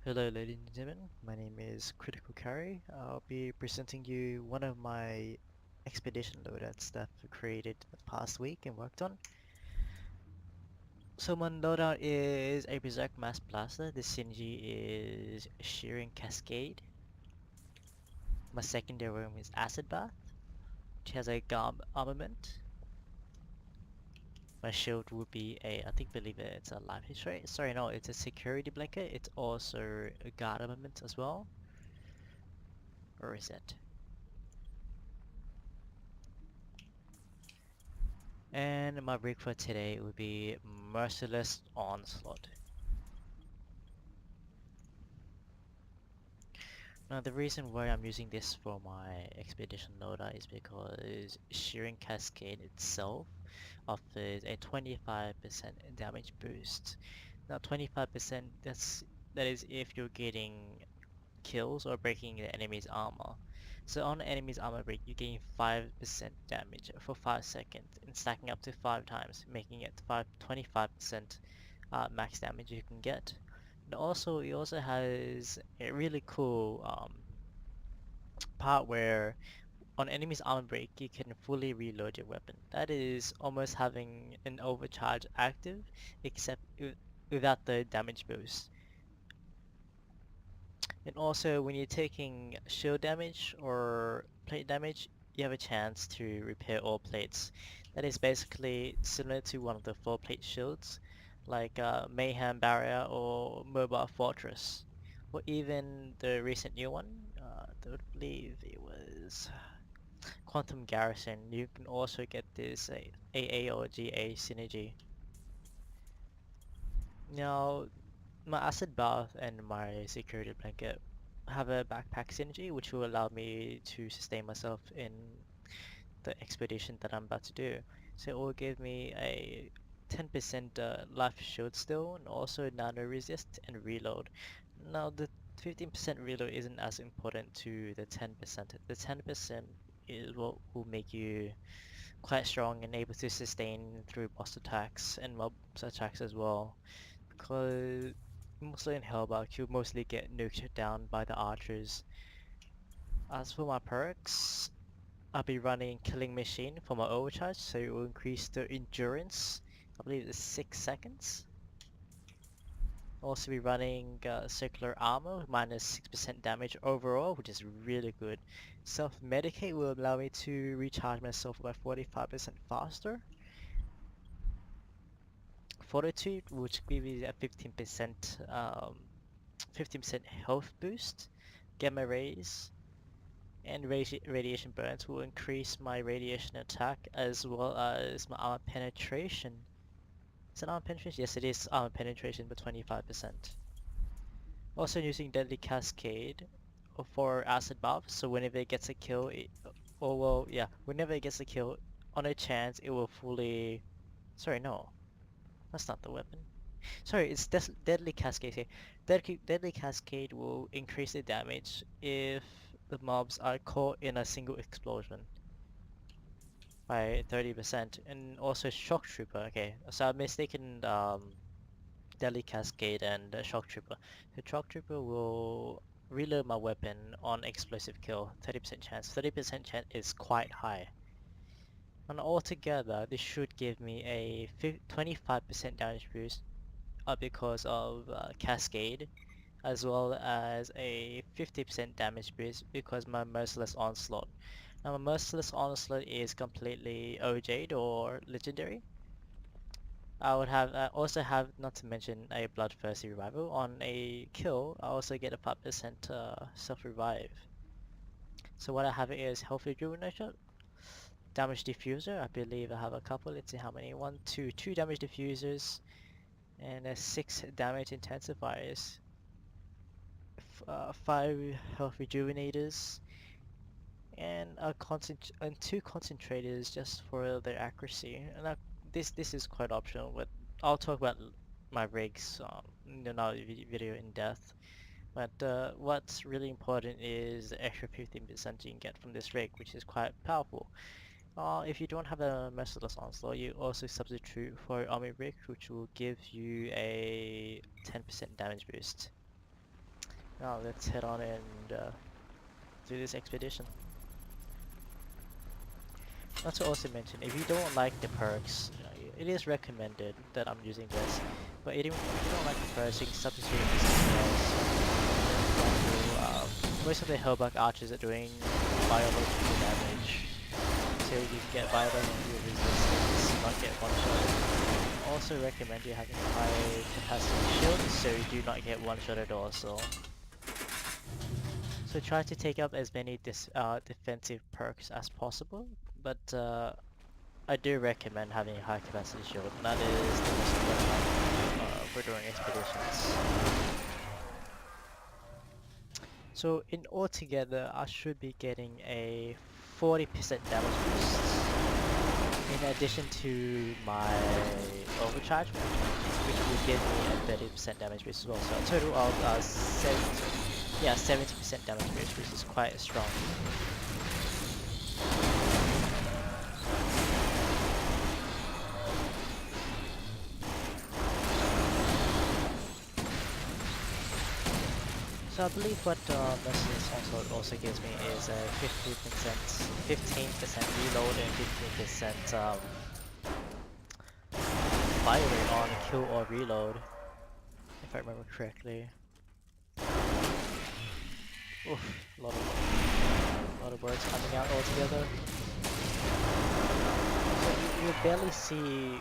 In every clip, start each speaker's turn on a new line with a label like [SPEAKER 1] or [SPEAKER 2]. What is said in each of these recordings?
[SPEAKER 1] Hello ladies and gentlemen, my name is Critical Carry. I'll be presenting you one of my expedition loadouts that I've created the past week and worked on. So my loadout is a Berserk Mass Blaster, the synergy is Shearing Cascade. My secondary room is Acid Bath, which has a Armament. My shield would be believe it's a life history. Sorry, no, it's a security blanket. It's also a guard armament as well. Or is it? And my rig for today would be Merciless Onslaught. Now the reason why I'm using this for my expedition loader is because Shearing Cascade itself offers a 25% damage boost. Now 25% that is if you're getting kills or breaking the enemy's armor. So on the enemy's armor break, you gain 5% damage for 5 seconds and stacking up to 5 times, making it 25% max damage you can get. And also, it also has a really cool part where on enemy's armor break, you can fully reload your weapon. That is almost having an overcharge active, except without the damage boost. And also, when you're taking shield damage or plate damage, you have a chance to repair all plates. That is basically similar to one of the 4-plate shields, like Mayhem Barrier or Mobile Fortress. Or even the recent new one, I believe it was Quantum Garrison. You can also get this AA or GA synergy. Now, my acid bath and my security blanket have a backpack synergy which will allow me to sustain myself in the expedition that I'm about to do. So it will give me a 10% life shield still and also nano resist and reload. Now the 15% reload isn't as important to the 10%. The 10% is what will make you quite strong and able to sustain through boss attacks and mob attacks as well. Because mostly in Hellbark, you mostly get nuked down by the archers. As for my perks, I'll be running Killing Machine for my overcharge, so it will increase the endurance. I believe it's 6 seconds. I'll also be running Circular Armor, minus 6% damage overall, which is really good. Self-Medicate will allow me to recharge myself by 45% faster. Fortitude, which gives me a 15% health boost. Gamma rays and radiation burns will increase my radiation attack as well as my armor penetration. Is it armor penetration? Yes, it is armor penetration, but 25%. Also using Deadly Cascade for acid buff, so whenever it gets a kill, whenever it gets a kill, on a chance it will fully. Sorry, no, that's not the weapon. Sorry, it's Deadly Cascade here. Deadly Cascade will increase the damage if the mobs are caught in a single explosion by 30%. And also Shock Trooper. Okay, so I'm mistaken Deadly Cascade and Shock Trooper. The Shock Trooper will reload my weapon on explosive kill. 30% chance. 30% chance is quite high. And altogether, this should give me a 25% damage boost because of Cascade, as well as a 50% damage boost because my Merciless Onslaught. Now my Merciless Onslaught is completely OJ'd or legendary. I would have also have not to mention a Bloodthirsty Revival. On a kill, I also get a 5% self-revive. So what I have is Health Rejuvenation, Damage Diffuser, I believe I have a couple, let's see how many, two Damage Diffusers, and 6 Damage Intensifiers. 5 health rejuvenators and and 2 concentrators just for their accuracy. And this is quite optional, but I'll talk about my rigs in another video in depth. But what's really important is the extra 15% you can get from this rig, which is quite powerful. If you don't have a Merciless Onslaught, you also substitute for Army Rig, which will give you a 10% damage boost. Now let's head on and do this expedition. Not to also mention, if you don't like the perks, it is recommended that I'm using this. But if you don't like the perks, you can substitute with something else. For example, most of the Hellbuck archers are doing biological damage, so you can get biological resistance, not get one-shot. Also recommend you having a high capacity shield, so you do not get one-shotted also. So try to take up as many defensive perks as possible, but I do recommend having a high capacity shield, and that is the most important for doing expeditions. So in altogether, I should be getting a 40% damage boost, in addition to my overcharge, which will give me a 30% damage boost as well. So a total of 70% damage boost, which is quite strong. So I believe what Mercy's Onslaught also gives me is a 15% reload and 15% fire rate on kill or reload, if I remember correctly. Oof, a lot of words coming out altogether. So you barely see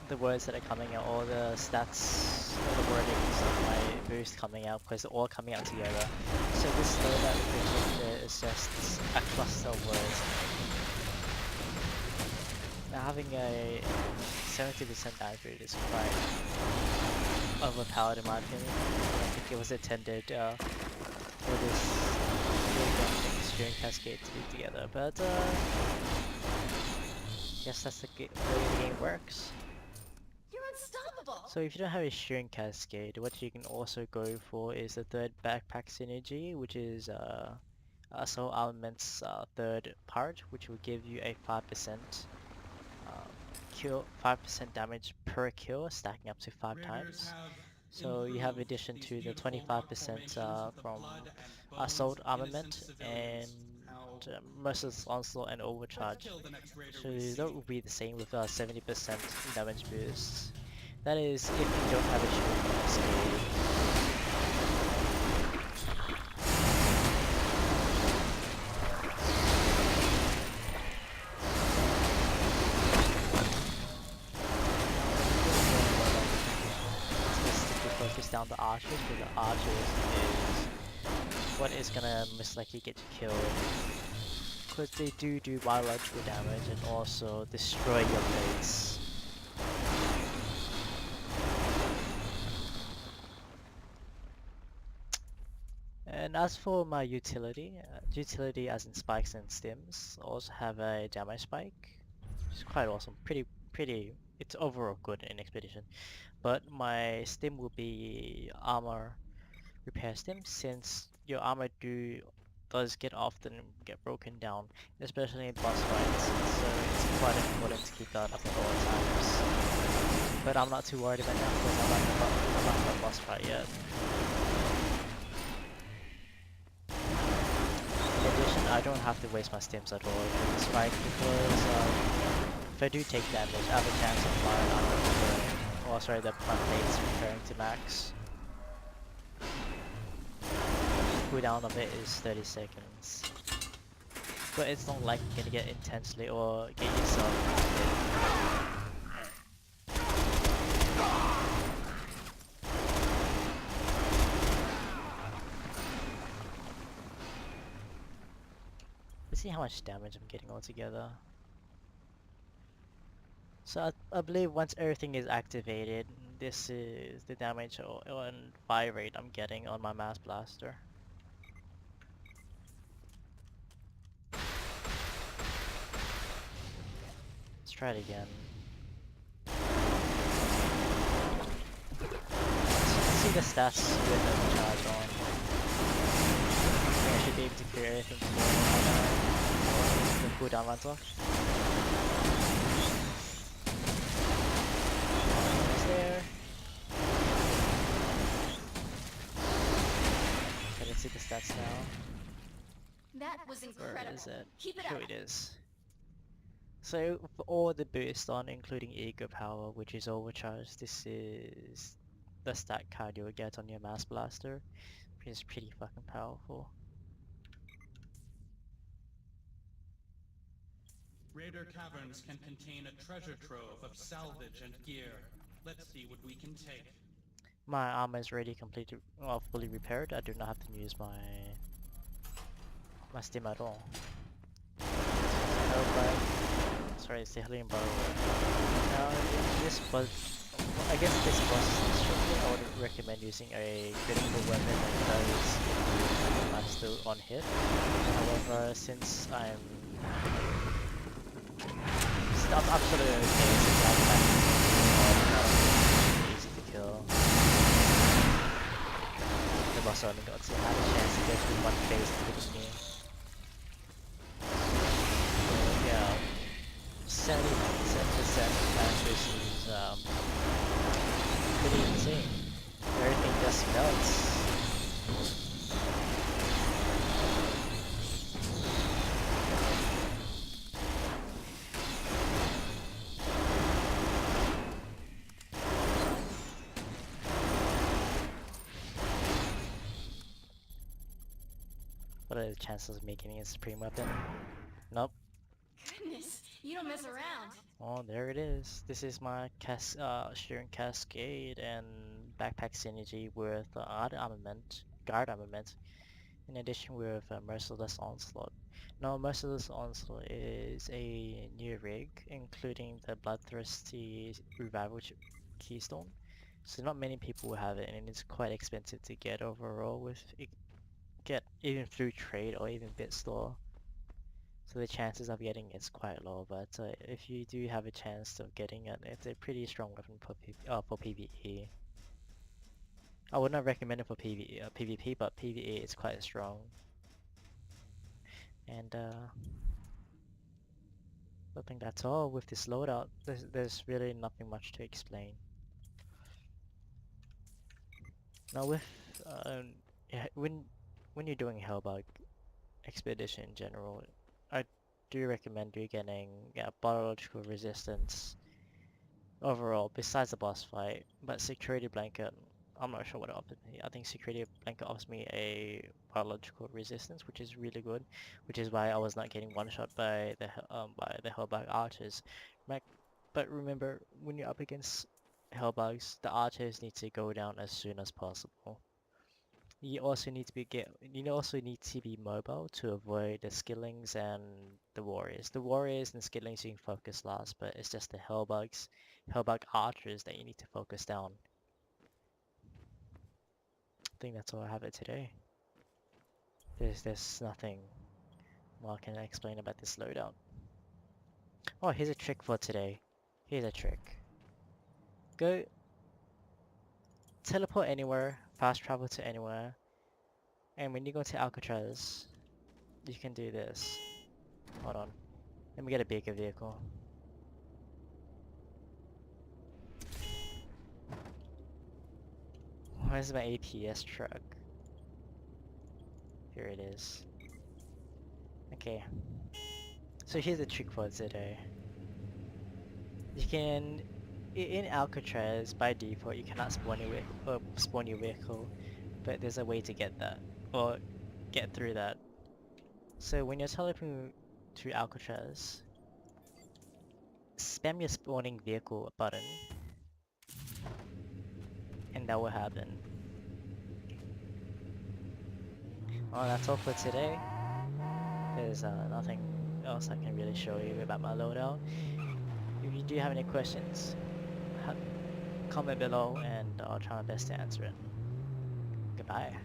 [SPEAKER 1] the words that are coming out, or the stats, or the wordings of my boost coming out, because they're all coming out together. So this slowdown in is just a cluster of words. Now having a 70% damage rate is quite overpowered in my opinion. I don't think it was intended for this Shearing Cascade to be together, but guess that's the way the game works. So if you don't have a Shearing Cascade, what you can also go for is the third backpack synergy, which is Assault Armament's third part, which will give you a 5% kill, 5% damage per kill, stacking up to 5 times. So you have addition to the 25% from Assault Armament and Merciless Onslaught and Overcharge. So that will be the same with 70% damage boost. That is if you don't have a Shearing Cascade. Focus down the archers, because the archers is what is gonna most likely get you killed, because they do biological damage and also destroy your base. And as for my utility, as in spikes and stims, also have a damage spike, which is quite awesome. Pretty. It's overall good in expedition. But my stim will be armor repair stim, since your armor does often get broken down, especially in boss fights. So it's quite important to keep that up at all times. But I'm not too worried about that because I'm not in a boss fight yet. In addition, I don't have to waste my stims at all in this fight, because if I do take damage, I have a chance of my armor repairing. Oh, sorry, my plate's repairing to max. Cooldown of it is 30 seconds. But it's not like you're gonna get intensely or get yourself. Let's see how much damage I'm getting altogether. So I believe once everything is activated, this is the damage and fire rate I'm getting on my Mass Blaster. Let's try it again. Let's see the stats with the charge on. I should be able to clear everything before the cooldown runs off. There. 30 stats now.
[SPEAKER 2] That was
[SPEAKER 1] Where
[SPEAKER 2] incredible.
[SPEAKER 1] is it?
[SPEAKER 2] Keep it
[SPEAKER 1] Here
[SPEAKER 2] up.
[SPEAKER 1] it is. So for all the boost on, including ego power, which is overcharged, this is the stat card you will get on your mass blaster, which is pretty fucking powerful.
[SPEAKER 3] Raider caverns can contain a treasure trove of salvage and gear. Let's see what we can take.
[SPEAKER 1] My armor is already completely, well, fully repaired. I do not have to use my stim at all. Sorry, it's the healing bar. Now, this boss, I guess this boss instructor, I would recommend using a critical weapon that does master on hit. However, since I'm absolutely okay, since I'm easy to kill. The boss only got to have a chance to go through one phase to the game. Yeah, 77% accuracy is pretty insane. Everything just melts. What are the chances of making it a supreme weapon? Nope.
[SPEAKER 2] Goodness, you don't mess around.
[SPEAKER 1] Oh, there it is. This is my Shearing Cascade and Backpack Synergy with Guard Armament, in addition with Merciless Onslaught. Now, Merciless Onslaught is a new rig, including the Bloodthirsty Revival Keystone. So not many people have it, and it's quite expensive to get overall get even through trade or even bit store. So the chances of getting it's quite low, but if you do have a chance of getting it, it's a pretty strong weapon for PvE. I would not recommend it for PvP, but PvE is quite strong. And I think that's all with this loadout. There's really nothing much to explain. Now with yeah, when you're doing Hellbug Expedition in general, I do recommend you getting biological resistance overall, besides the boss fight. But Security Blanket, I'm not sure what it offers me. I think Security Blanket offers me a biological resistance, which is really good, which is why I was not getting one shot by the Hellbug archers. But remember, when you're up against Hellbugs, the archers need to go down as soon as possible. You also need to be mobile to avoid the skillings and the warriors. The warriors and skillings you can focus last, but it's just the Hellbug archers that you need to focus down. I think that's all I have it today. There's nothing more I can explain about this loadout. Oh, here's a trick for today. Here's a trick. Go teleport anywhere, fast travel to anywhere, and when you go to Alcatraz, you can do this. Hold on. Let me get a bigger vehicle. Where's my APS truck? Here it is. Okay. So here's the trick for today. You can, in Alcatraz, by default, you cannot spawn your vehicle, but there's a way to get that, or get through that. So when you're teleporting to Alcatraz, spam your spawning vehicle button, and that will happen. Well, that's all for today. There's nothing else I can really show you about my loadout. If you do have any questions, comment below and I'll try my best to answer it. Goodbye.